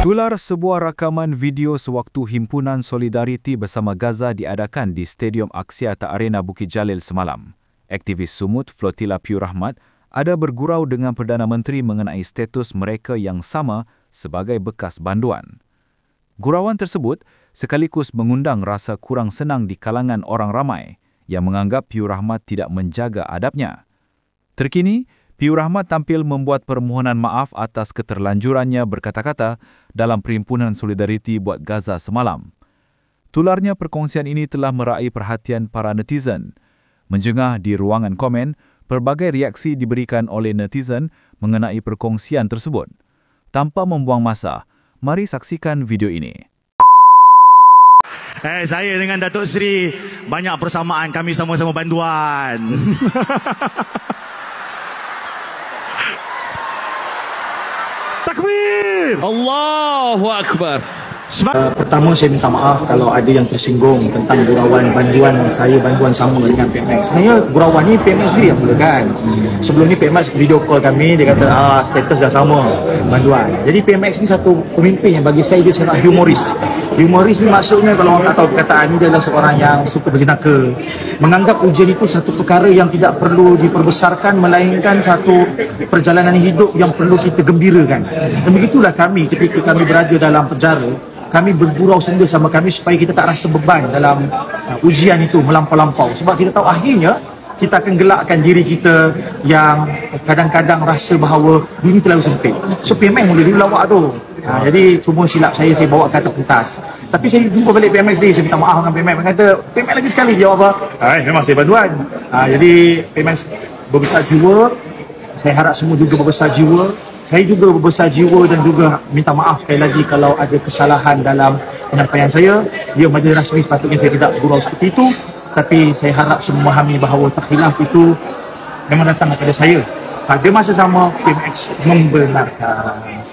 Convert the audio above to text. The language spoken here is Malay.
Tular sebuah rakaman video sewaktu Himpunan Solidariti Bersama Gaza diadakan di Stadium Aksiata Arena Bukit Jalil semalam. Aktivis Sumut Flotilla Piu Rahmat ada bergurau dengan Perdana Menteri mengenai status mereka yang sama sebagai bekas banduan. Gurauan tersebut sekaligus mengundang rasa kurang senang di kalangan orang ramai yang menganggap Piu Rahmat tidak menjaga adabnya. Terkini, Piu Rahmat tampil membuat permohonan maaf atas keterlanjurannya berkata-kata dalam Perhimpunan Solidariti Buat Gaza semalam. Tularnya perkongsian ini telah meraih perhatian para netizen. Menjengah di ruangan komen, pelbagai reaksi diberikan oleh netizen mengenai perkongsian tersebut. Tanpa membuang masa, mari saksikan video ini. Saya dengan Datuk Seri banyak persamaan, kami sama-sama banduan. Takbir! Allahu Akbar. Pertama saya minta maaf kalau ada yang tersinggung tentang gurauan banduan saya banduan sama dengan PMX. Sebenarnya gurauan ni PMX sendiri yang mulakan. Sebelum ni PMX video call kami, dia kata status dah sama banduan. Jadi PMX ni satu pemimpin yang bagi saya dia sangat humoris. Humoris ni maksudnya kalau orang tahu perkataan ni, dia adalah seorang yang suka berjenaka. Menganggap ujian itu satu perkara yang tidak perlu diperbesarkan, melainkan satu perjalanan hidup yang perlu kita gembirakan. Dan begitulah kami ketika kami berada dalam penjara, kami bergurau sendiri sama kami supaya kita tak rasa beban dalam ujian itu melampau-lampau. Sebab kita tahu akhirnya kita akan gelakkan diri kita yang kadang-kadang rasa bahawa dunia terlalu sempit. So PMX mula dulu lawak tu. Jadi semua silap saya bawa ke atas pentas. Tapi saya jumpa balik PMX ni, saya minta maaf dengan PMX. Dia kata, PMX lagi sekali jawab apa? Memang saya banduan. Jadi PMX berbesar jiwa. Saya harap semua juga berbesar jiwa. Saya juga berbesar jiwa dan juga minta maaf sekali lagi kalau ada kesalahan dalam penyampaian saya. Dia majlis rasmi, sepatutnya saya tidak gurau seperti itu. Tapi saya harap semua memahami bahawa takhilaf itu memang datang daripada saya. Pada masa sama, PMX membenarkan.